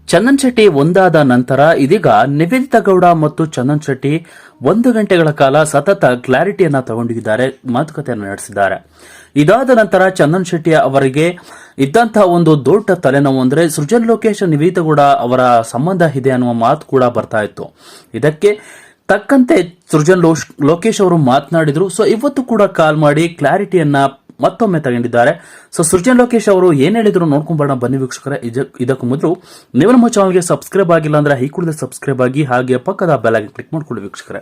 ಚಂದನ್ ಶೆಟ್ಟಿ ಒಂದಾದ ನಂತರ ಇದೀಗ ನಿವೇದಿತಾ ಗೌಡ ಮತ್ತು ಚಂದನ್ ಶೆಟ್ಟಿ 1 ಗಂಟೆಗಳ ಕಾಲ ಸತತ ಕ್ಲಾರಿಟಿಯನ್ನ ತಗೊಂಡಿದ್ದಾರೆ, ಮಾತುಕತೆಯನ್ನು ನಡೆಸಿದ್ದಾರೆ. ಇದಾದ ನಂತರ ಚಂದನ್ ಶೆಟ್ಟಿ ಅವರಿಗೆ ಇದ್ದಂತಹ ಒಂದು ದೊಡ್ಡ ತಲೆನೋವು ಅಂದ್ರೆ ಸೃಜನ್ ಲೋಕೇಶ್ ನಿವೇದಿತಾ ಗೌಡ ಅವರ ಸಂಬಂಧ ಇದೆ ಅನ್ನುವ ಮಾತು ಕೂಡ ಬರ್ತಾ ಇತ್ತು. ಇದಕ್ಕೆ ತಕ್ಕಂತೆ ಸೃಜನ್ ಲೋಕೇಶ್ ಅವರು ಮಾತನಾಡಿದ್ರು. ಸೊ ಇವತ್ತು ಕೂಡ ಕಾಲ್ ಮಾಡಿ ಕ್ಲಾರಿಟಿಯನ್ನ ಮತ್ತೊಮ್ಮೆ ತಗೊಂಡಿದ್ದಾರೆ. ಸೊ ಸೃಜನ್ ಲೋಕೇಶ್ ಅವರು ಏನ್ ಹೇಳಿದ್ರು ನೋಡ್ಕೊಂಡ್ಬರೋಣ ಬನ್ನಿ ವೀಕ್ಷಕರೇ. ಇದಕ್ಕೂ ಮೊದಲು ನೀವು ನಮ್ಮ ಚಾನಲ್ಗೆ ಸಬ್ಸ್ಕ್ರೈಬ್ ಆಗಿಲ್ಲ ಅಂದ್ರೆ ಈ ಕೂಡಲೇ ಸಬ್ಸ್ಕ್ರೈಬ್ ಆಗಿ, ಹಾಗೆ ಪಕ್ಕದ ಬೆಲ್ ಐಕಾನ್ ಕ್ಲಿಕ್ ಮಾಡ್ಕೊಳ್ಳಿ ವೀಕ್ಷಕರೇ.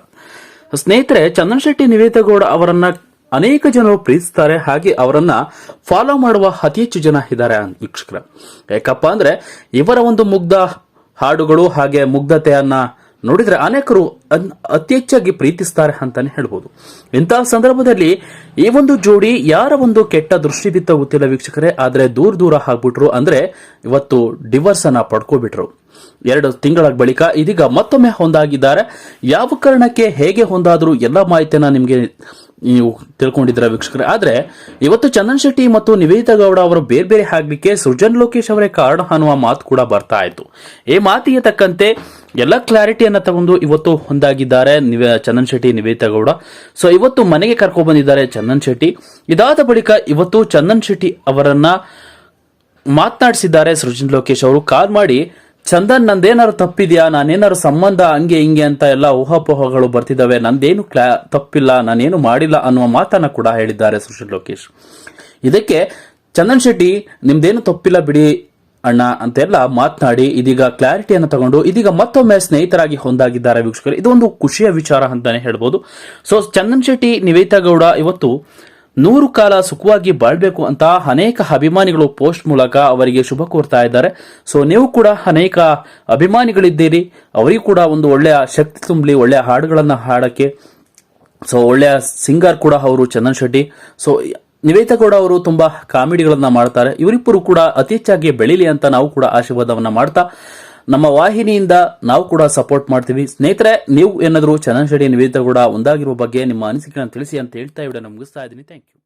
ಸ್ನೇಹಿತರೆ, ಚಂದನ್ ಶೆಟ್ಟಿ ನಿವೇದಿತಾ ಗೌಡ ಅವರನ್ನ ಅನೇಕ ಜನರು ಪ್ರೀತಿಸ್ತಾರೆ, ಹಾಗೆ ಅವರನ್ನ ಫಾಲೋ ಮಾಡುವ ಅತಿ ಹೆಚ್ಚು ಜನ ಇದ್ದಾರೆ ವೀಕ್ಷಕರ. ಯಾಕಪ್ಪ ಅಂದ್ರೆ ಇವರ ಒಂದು ಮುಗ್ಧ ಹಾಡುಗಳು ಹಾಗೆ ಮುಗ್ಧತೆಯನ್ನ ನೋಡಿದ್ರೆ ಅನೇಕರು ಅತಿ ಹೆಚ್ಚಾಗಿ ಪ್ರೀತಿಸ್ತಾರೆ ಅಂತಾನೆ ಹೇಳ್ಬೋದು. ಇಂತಹ ಸಂದರ್ಭದಲ್ಲಿ ಈ ಒಂದು ಜೋಡಿ ಯಾರ ಒಂದು ಕೆಟ್ಟ ದೃಷ್ಟಿ ಬಿತ್ತ ಗೊತ್ತಿಲ್ಲ ವೀಕ್ಷಕರೇ, ಆದ್ರೆ ದೂರ ಆಗ್ಬಿಟ್ರು. ಅಂದ್ರೆ ಇವತ್ತು ಡಿವೋರ್ಸ್ ಅನ್ನ ಪಡ್ಕೋಬಿಟ್ರು. 2 ತಿಂಗಳ ಬಳಿಕ ಇದೀಗ ಮತ್ತೊಮ್ಮೆ ಹೊಂದಾಗಿದ್ದಾರೆ. ಯಾವ ಕಾರಣಕ್ಕೆ, ಹೇಗೆ ಹೊಂದಾದ್ರು ಎಲ್ಲ ಮಾಹಿತಿಯನ್ನ ನಿಮ್ಗೆ ನೀವು ತಿಳ್ಕೊಂಡಿದ್ರ ವೀಕ್ಷಕರೇ. ಆದ್ರೆ ಇವತ್ತು ಚಂದನ್ ಶೆಟ್ಟಿ ಮತ್ತು ನಿವೇದಿತಾ ಗೌಡ ಅವರು ಬೇರೆ ಆಗ್ಲಿಕ್ಕೆ ಸೃಜನ್ ಲೋಕೇಶ್ ಅವರೇ ಕಾರಣ ಅನ್ನುವ ಮಾತು ಕೂಡ ಬರ್ತಾ ಇತ್ತು. ಈ ಮಾತಿಗೆ ತಕ್ಕಂತೆ ಎಲ್ಲ ಕ್ಲಾರಿಟಿಯನ್ನ ತಗೊಂಡು ಇವತ್ತು ಹೊಂದಾಗಿದ್ದಾರೆ ಚಂದನ್ ಶೆಟ್ಟಿ ನಿವೇದಿತಾ ಗೌಡ. ಸೊ ಇವತ್ತು ಮನೆಗೆ ಕರ್ಕೊಂಡು ಬಂದಿದ್ದಾರೆ ಚಂದನ್ ಶೆಟ್ಟಿ. ಇದಾದ ಬಳಿಕ ಇವತ್ತು ಚಂದನ್ ಶೆಟ್ಟಿ ಅವರನ್ನ ಮಾತನಾಡಿಸಿದ್ದಾರೆ ಸೃಜನ್ ಲೋಕೇಶ್ ಅವರು. ಕಾಲ್ ಮಾಡಿ, ಚಂದನ್ ನಂದೇನಾರು ತಪ್ಪಿದ್ಯಾ, ನಾನೇನಾರು ಸಂಬಂಧ ಹಂಗೆ ಹಿಂಗೆ ಅಂತ ಎಲ್ಲ ಊಹಾಪೋಹಗಳು ಬರ್ತಿದ್ದಾವೆ, ನಂದೇನು ತಪ್ಪಿಲ್ಲ, ನಾನೇನು ಮಾಡಿಲ್ಲ ಅನ್ನುವ ಮಾತನ್ನ ಕೂಡ ಹೇಳಿದ್ದಾರೆ ಸೃಜನ್ ಲೋಕೇಶ್. ಇದಕ್ಕೆ ಚಂದನ್ ಶೆಟ್ಟಿ ನಿಮ್ದೇನು ತಪ್ಪಿಲ್ಲ ಬಿಡಿ ಅಣ್ಣ ಅಂತೆಲ್ಲ ಮಾತನಾಡಿ ಇದೀಗ ಕ್ಲಾರಿಟಿಯನ್ನು ತಗೊಂಡು ಇದೀಗ ಮತ್ತೊಮ್ಮೆ ಸ್ನೇಹಿತರಾಗಿ ಹೊಂದಾಗಿದ್ದಾರೆ ವೀಕ್ಷಕರು. ಇದೊಂದು ಖುಷಿಯ ವಿಚಾರ ಅಂತಾನೆ ಹೇಳ್ಬೋದು. ಸೊ ಚಂದನ್ ಶೆಟ್ಟಿ ನಿವೇದಿತಾ ಗೌಡ ಇವತ್ತು 100 ಕಾಲ ಸುಖವಾಗಿ ಬಾಳ್ಬೇಕು ಅಂತ ಅನೇಕ ಅಭಿಮಾನಿಗಳು ಪೋಸ್ಟ್ ಮೂಲಕ ಅವರಿಗೆ ಶುಭ ಕೋರ್ತಾ ಇದ್ದಾರೆ. ಸೊ ನೀವು ಕೂಡ ಅನೇಕ ಅಭಿಮಾನಿಗಳಿದ್ದೀರಿ, ಅವರಿಗೂ ಕೂಡ ಒಂದು ಒಳ್ಳೆಯ ಶಕ್ತಿ ತುಂಬಲಿ, ಒಳ್ಳೆಯ ಹಾಡುಗಳನ್ನ ಹಾಡಕ್ಕೆ. ಸೊ ಒಳ್ಳೆಯ ಸಿಂಗರ್ ಕೂಡ ಅವರು ಚಂದನ್ ಶೆಟ್ಟಿ. ಸೊ ನಿವೇದಿತಾ ಗೌಡ ಅವರು ತುಂಬಾ ಕಾಮಿಡಿಗಳನ್ನ ಮಾಡ್ತಾರೆ. ಇವರಿಬ್ಬರು ಕೂಡ ಅತಿ ಹೆಚ್ಚಾಗಿ ಬೆಳೀಲಿ ಅಂತ ನಾವು ಕೂಡ ಆಶೀರ್ವಾದವನ್ನ ಮಾಡ್ತಾ ನಮ್ಮ ವಾಹಿನಿಯಿಂದ ನಾವು ಕೂಡ ಸಪೋರ್ಟ್ ಮಾಡ್ತೀವಿ. ಸ್ನೇಹಿತರೆ, ನೀವು ಏನಾದರೂ ಚಂದನ್ ಶೆಟ್ಟಿ ನಿವೇದಿತಾ ಗೌಡ ಒಂದಾಗಿರುವ ಬಗ್ಗೆ ನಿಮ್ಮ ಅನಿಸಿಕೆಯನ್ನು ತಿಳಿಸಿ ಅಂತ ಹೇಳ್ತಾ ವಿಡಿಯೋನ ಮುಗಿಸ್ತಾ ಇದ್ದೀನಿ. Thank you.